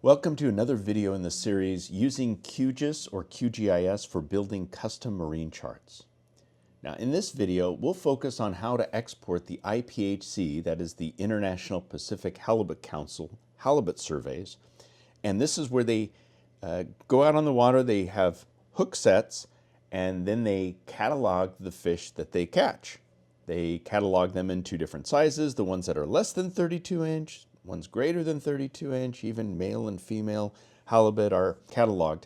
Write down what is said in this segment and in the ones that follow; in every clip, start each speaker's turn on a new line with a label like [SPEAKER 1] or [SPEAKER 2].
[SPEAKER 1] Welcome to another video in the series using QGIS or QGIS for building custom marine charts. Now in this video, we'll focus on how to export the IPHC, that is the International Pacific Halibut Council, halibut surveys. And this is where they go out on the water, they have hook sets, and then they catalog the fish that they catch. They catalog them in two different sizes, the ones that are less than 32 inch, ones greater than 32 inch, even male and female halibut are cataloged.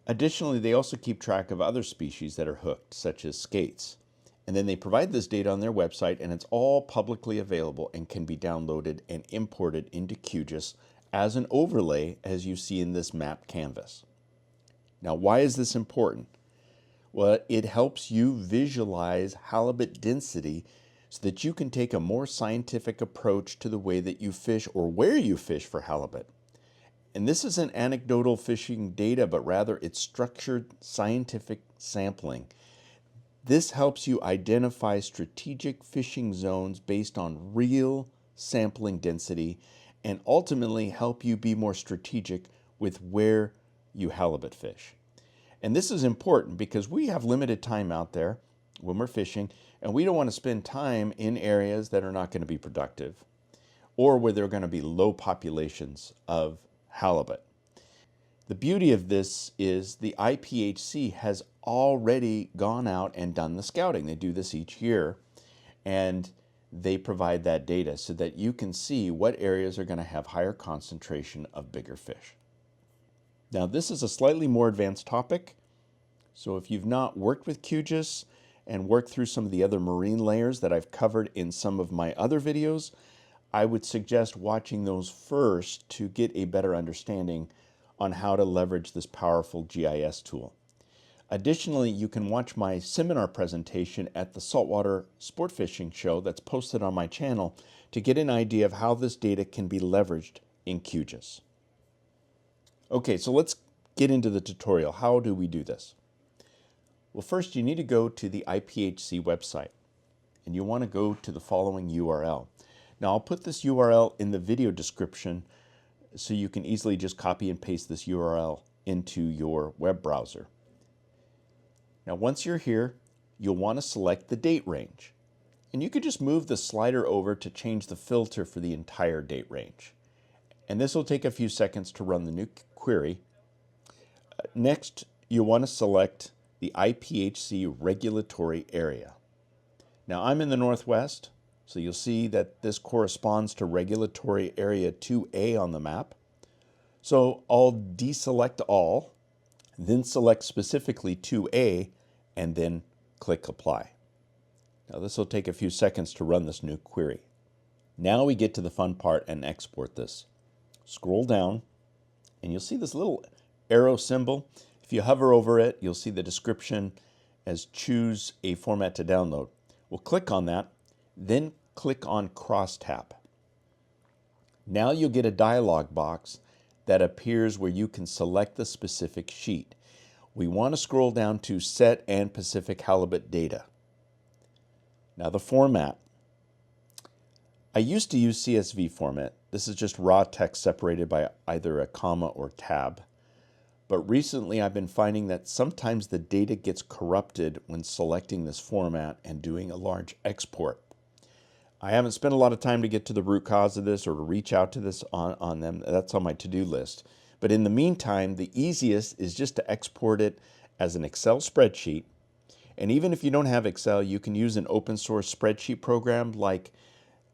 [SPEAKER 1] Additionally, they also keep track of other species that are hooked, such as skates. And then they provide this data on their website, and it's all publicly available and can be downloaded and imported into QGIS as an overlay, as you see in this map canvas. Now, why is this important? Well, it helps you visualize halibut density so that you can take a more scientific approach to the way that you fish or where you fish for halibut. And this isn't anecdotal fishing data, but rather it's structured scientific sampling. This helps you identify strategic fishing zones based on real sampling density and ultimately help you be more strategic with where you halibut fish. And this is important because we have limited time out there when we're fishing, and we don't want to spend time in areas that are not going to be productive or where there are going to be low populations of halibut. The beauty of this is the IPHC has already gone out and done the scouting. They do this each year, and they provide that data so that you can see what areas are going to have higher concentration of bigger fish. Now, this is a slightly more advanced topic, so if you've not worked with QGIS and worked through some of the other marine layers that I've covered in some of my other videos, I would suggest watching those first to get a better understanding on how to leverage this powerful GIS tool. Additionally, you can watch my seminar presentation at the Saltwater Sport Fishing Show that's posted on my channel to get an idea of how this data can be leveraged in QGIS. Okay, so let's get into the tutorial. How do we do this? Well, first you need to go to the IPHC website, and you want to go to the following URL. Now I'll put this URL in the video description so you can easily just copy and paste this URL into your web browser. Now once you're here, you'll want to select the date range. And you could just move the slider over to change the filter for the entire date range. And this will take a few seconds to run the new query. Next, you'll want to select the IPHC regulatory area. Now I'm in the Northwest, so you'll see that this corresponds to regulatory area 2A on the map. So I'll deselect all, then select specifically 2A, and then click apply. Now this will take a few seconds to run this new query. Now we get to the fun part and export this. Scroll down, and you'll see this little arrow symbol. If you hover over it, you'll see the description as choose a format to download. We'll click on that, then click on crosstab. Now you'll get a dialog box that appears where you can select the specific sheet. We want to scroll down to Set and Pacific Halibut Data. Now the format. I used to use CSV format. This is just raw text separated by either a comma or tab. But recently I've been finding that sometimes the data gets corrupted when selecting this format and doing a large export. I haven't spent a lot of time to get to the root cause of this or to reach out to this on them. That's on my to-do list. But in the meantime, the easiest is just to export it as an Excel spreadsheet. And even if you don't have Excel, you can use an open source spreadsheet program like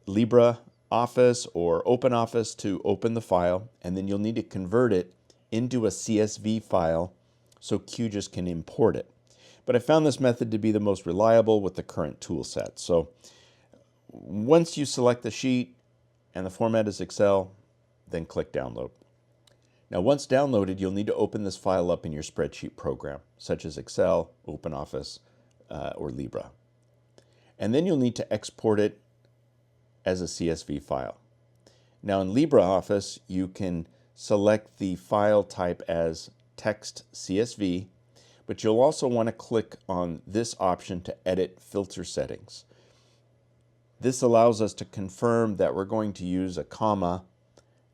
[SPEAKER 1] LibreOffice or OpenOffice to open the file, and then you'll need to convert it into a CSV file so QGIS can import it. But I found this method to be the most reliable with the current tool set. So once you select the sheet and the format is Excel, then click download. Now once downloaded, you'll need to open this file up in your spreadsheet program, such as Excel, OpenOffice, or Libra. And then you'll need to export it as a CSV file. Now in LibreOffice, you can select the file type as text CSV, but you'll also want to click on this option to edit filter settings. This allows us to confirm that we're going to use a comma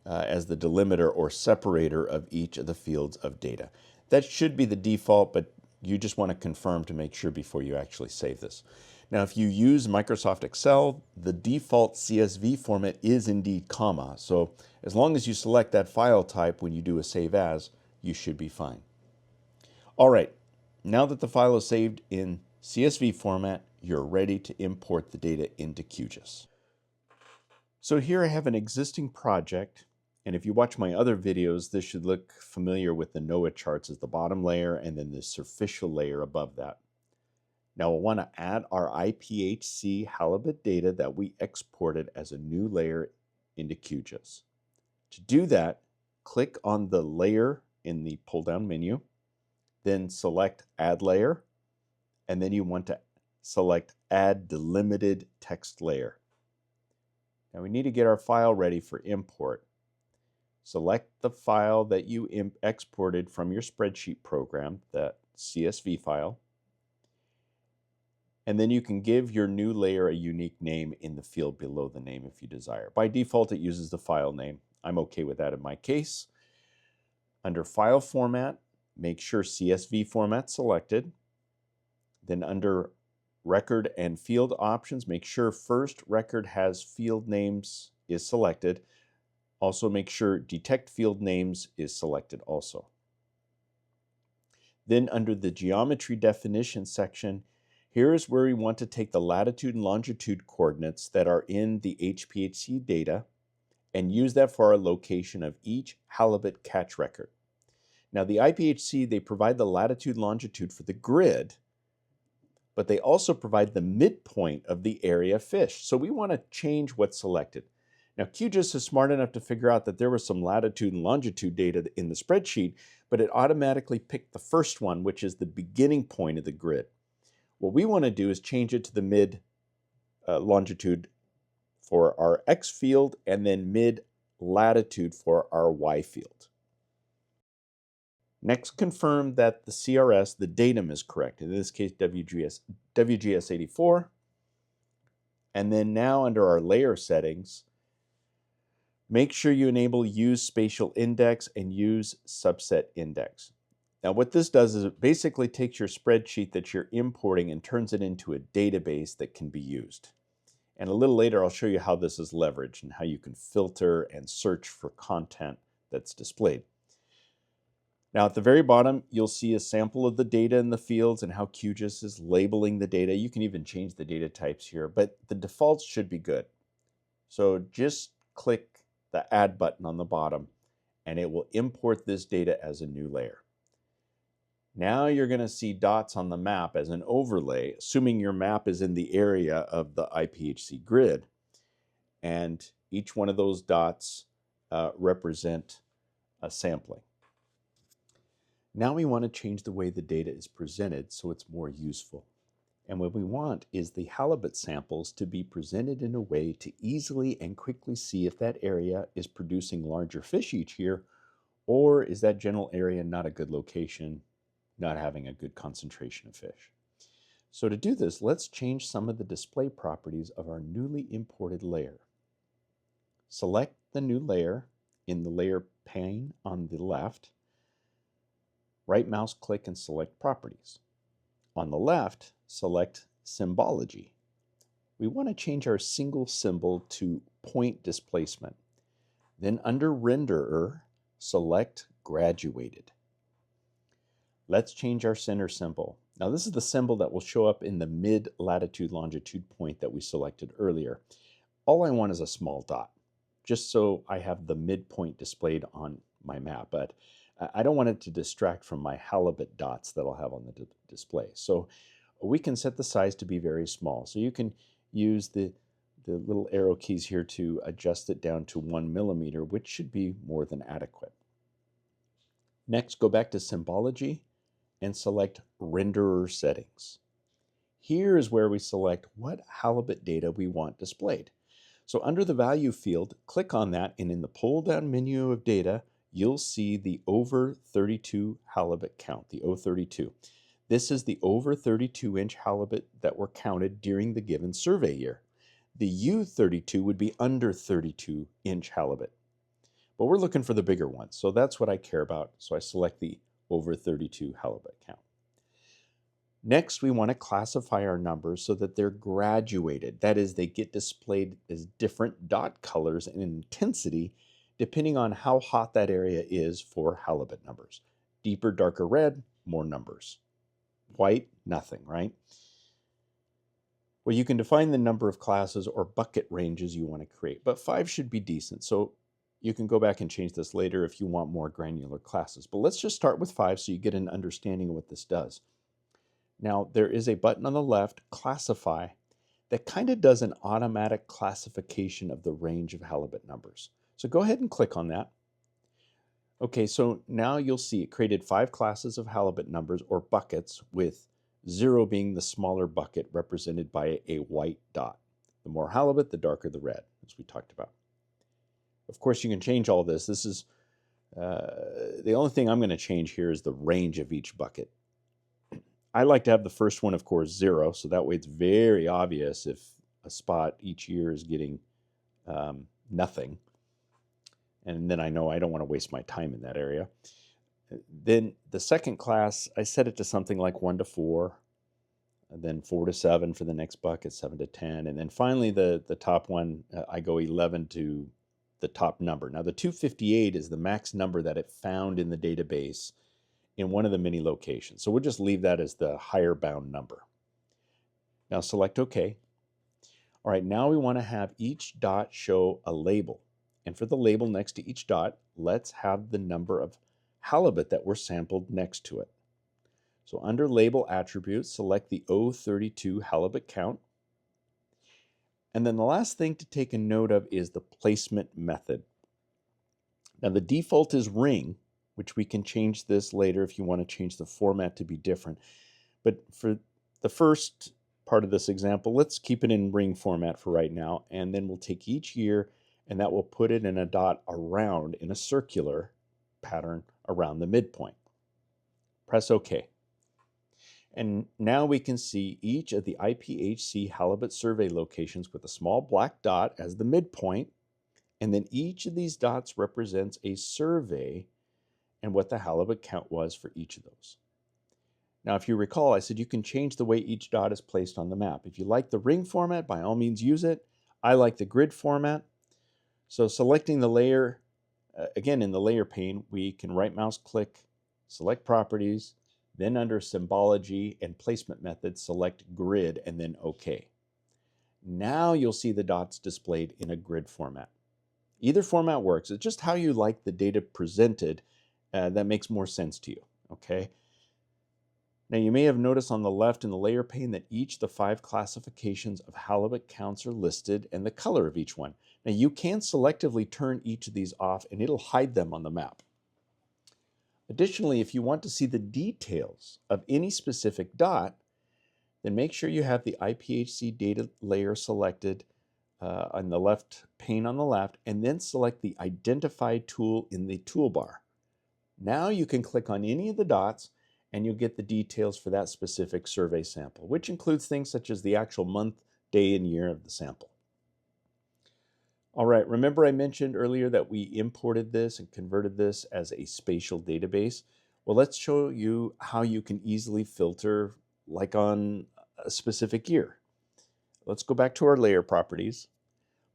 [SPEAKER 1] as the delimiter or separator of each of the fields of data. That should be the default, but you just want to confirm to make sure before you actually save this. Now, if you use Microsoft Excel, the default CSV format is indeed comma. So as long as you select that file type when you do a save as, you should be fine. All right, now that the file is saved in CSV format, you're ready to import the data into QGIS. So here I have an existing project, and if you watch my other videos, this should look familiar with the NOAA charts as the bottom layer and then the superficial layer above that. Now we'll want to add our IPHC Halibut data that we exported as a new layer into QGIS. To do that, click on the layer in the pull-down menu, then select Add Layer, and then you want to select Add Delimited Text Layer. Now we need to get our file ready for import. Select the file that you exported from your spreadsheet program, that CSV file, and then you can give your new layer a unique name in the field below the name if you desire. By default, it uses the file name. I'm okay with that in my case. Under File Format, make sure CSV format selected. Then under Record and Field Options, make sure first record has field names is selected. Also make sure Detect Field Names is selected also. Then under the Geometry Definition section, here is where we want to take the latitude and longitude coordinates that are in the HPHC data and use that for our location of each halibut catch record. Now the IPHC, they provide the latitude and longitude for the grid, but they also provide the midpoint of the area fished. So we want to change what's selected. Now QGIS is smart enough to figure out that there was some latitude and longitude data in the spreadsheet, but it automatically picked the first one, which is the beginning point of the grid. What we want to do is change it to the mid longitude for our X field and then mid latitude for our Y field. Next, confirm that the CRS, the datum, is correct. In this case, WGS 84. And then now under our layer settings, make sure you enable Use Spatial Index and Use Subset Index. Now what this does is it basically takes your spreadsheet that you're importing and turns it into a database that can be used. And a little later I'll show you how this is leveraged and how you can filter and search for content that's displayed. Now at the very bottom you'll see a sample of the data in the fields and how QGIS is labeling the data. You can even change the data types here, but the defaults should be good. So just click the Add button on the bottom and it will import this data as a new layer. Now you're going to see dots on the map as an overlay, assuming your map is in the area of the IPHC grid. And each one of those dots represent a sampling. Now we want to change the way the data is presented so it's more useful. And what we want is the halibut samples to be presented in a way to easily and quickly see if that area is producing larger fish each year, or is that general area not a good location, not having a good concentration of fish. So to do this, let's change some of the display properties of our newly imported layer. Select the new layer in the layer pane on the left. Right mouse click and select Properties. On the left, select Symbology. We want to change our single symbol to Point Displacement. Then under Renderer, select Graduated. Let's change our center symbol. Now this is the symbol that will show up in the mid-latitude longitude point that we selected earlier. All I want is a small dot, just so I have the midpoint displayed on my map, but I don't want it to distract from my halibut dots that I'll have on the display. So we can set the size to be very small. So you can use the little arrow keys here to adjust it down to 1 millimeter, which should be more than adequate. Next, go back to Symbology and select Renderer Settings. Here is where we select what halibut data we want displayed. So under the Value field, click on that, and in the pull-down menu of data, you'll see the over 32 halibut count, the O32. This is the over 32-inch halibut that were counted during the given survey year. The U32 would be under 32-inch halibut. But we're looking for the bigger ones, so that's what I care about. So I select the over 32 halibut count. Next, we want to classify our numbers so that they're graduated. That is, they get displayed as different dot colors and intensity depending on how hot that area is for halibut numbers. Deeper, darker red, more numbers. White, nothing, right? Well, you can define the number of classes or bucket ranges you want to create, but 5 should be decent. So you can go back and change this later if you want more granular classes. But let's just start with 5 so you get an understanding of what this does. Now, there is a button on the left, Classify, that kind of does an automatic classification of the range of halibut numbers. So go ahead and click on that. Okay, so now you'll see it created 5 classes of halibut numbers or buckets, with 0 being the smaller bucket represented by a white dot. The more halibut, the darker the red, as we talked about. Of course, you can change all this. This is the only thing I'm going to change here is the range of each bucket. I like to have the first one, of course, 0, so that way it's very obvious if a spot each year is getting nothing. And then I know I don't want to waste my time in that area. Then the second class, I set it to something like 1 to 4, and then 4 to 7 for the next bucket, 7 to 10. And then finally the top one, I go 11 to the top number. Now the 258 is the max number that it found in the database in one of the many locations. So we'll just leave that as the higher bound number. Now select OK. All right, now we want to have each dot show a label. And for the label next to each dot, let's have the number of halibut that were sampled next to it. So under Label Attributes, select the O32 halibut count. And then the last thing to take a note of is the placement method. Now the default is ring, which we can change this later if you want to change the format to be different. But for the first part of this example, let's keep it in ring format for right now, and then we'll take each year and that will put it in a dot around, in a circular pattern around the midpoint. Press OK. And now we can see each of the IPHC Halibut Survey locations with a small black dot as the midpoint, and then each of these dots represents a survey and what the halibut count was for each of those. Now, if you recall, I said you can change the way each dot is placed on the map. If you like the ring format, by all means use it. I like the grid format. So selecting the layer, again in the layer pane, we can right mouse click, select properties, then under symbology and placement methods, select grid and then OK. Now you'll see the dots displayed in a grid format. Either format works. It's just how you like the data presented that makes more sense to you, okay? Now you may have noticed on the left in the layer pane that each of the 5 classifications of halibut counts are listed and the color of each one. Now you can selectively turn each of these off and it'll hide them on the map. Additionally, if you want to see the details of any specific dot, then make sure you have the IPHC data layer selected on the left pane on the left, and then select the Identify tool in the toolbar. Now you can click on any of the dots and you'll get the details for that specific survey sample, which includes things such as the actual month, day, and year of the sample. All right, remember I mentioned earlier that we imported this and converted this as a spatial database? Well, let's show you how you can easily filter like on a specific year. Let's go back to our layer properties,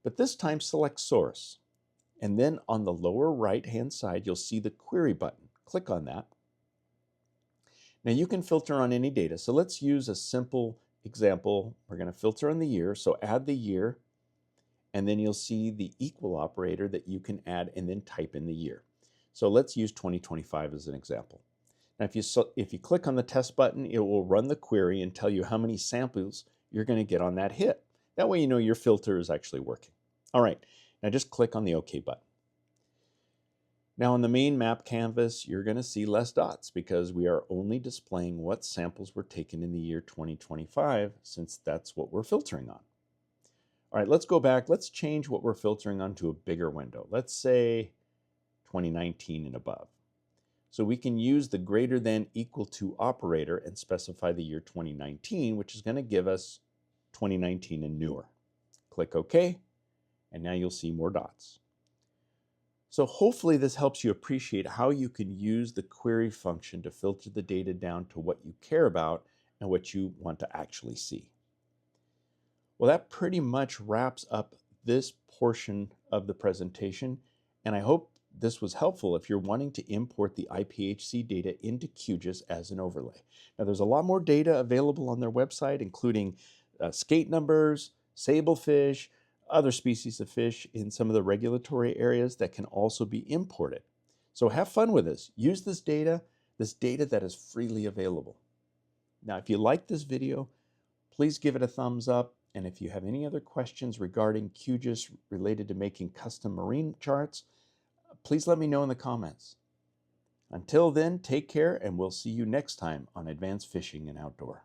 [SPEAKER 1] but this time select Source. And then on the lower right-hand side, you'll see the Query button. Click on that. Now you can filter on any data. So let's use a simple example. We're going to filter on the year. So add the year, and then you'll see the equal operator that you can add and then type in the year. So let's use 2025 as an example. Now if you click on the test button, it will run the query and tell you how many samples you're going to get on that hit. That way you know your filter is actually working. All right, now just click on the OK button. Now on the main map canvas, you're going to see less dots because we are only displaying what samples were taken in the year 2025, since that's what we're filtering on. All right, let's go back. Let's change what we're filtering on to a bigger window. Let's say 2019 and above. So we can use the greater than equal to operator and specify the year 2019, which is going to give us 2019 and newer. Click OK, and now you'll see more dots. So hopefully this helps you appreciate how you can use the query function to filter the data down to what you care about and what you want to actually see. Well, that pretty much wraps up this portion of the presentation, and I hope this was helpful if you're wanting to import the IPHC data into QGIS as an overlay. Now, there's a lot more data available on their website, including skate numbers, sablefish, other species of fish in some of the regulatory areas that can also be imported. So have fun with this. Use this data that is freely available. Now, if you like this video, please give it a thumbs up. And if you have any other questions regarding QGIS related to making custom marine charts, please let me know in the comments. Until then, take care, and we'll see you next time on Advanced Fishing and Outdoor.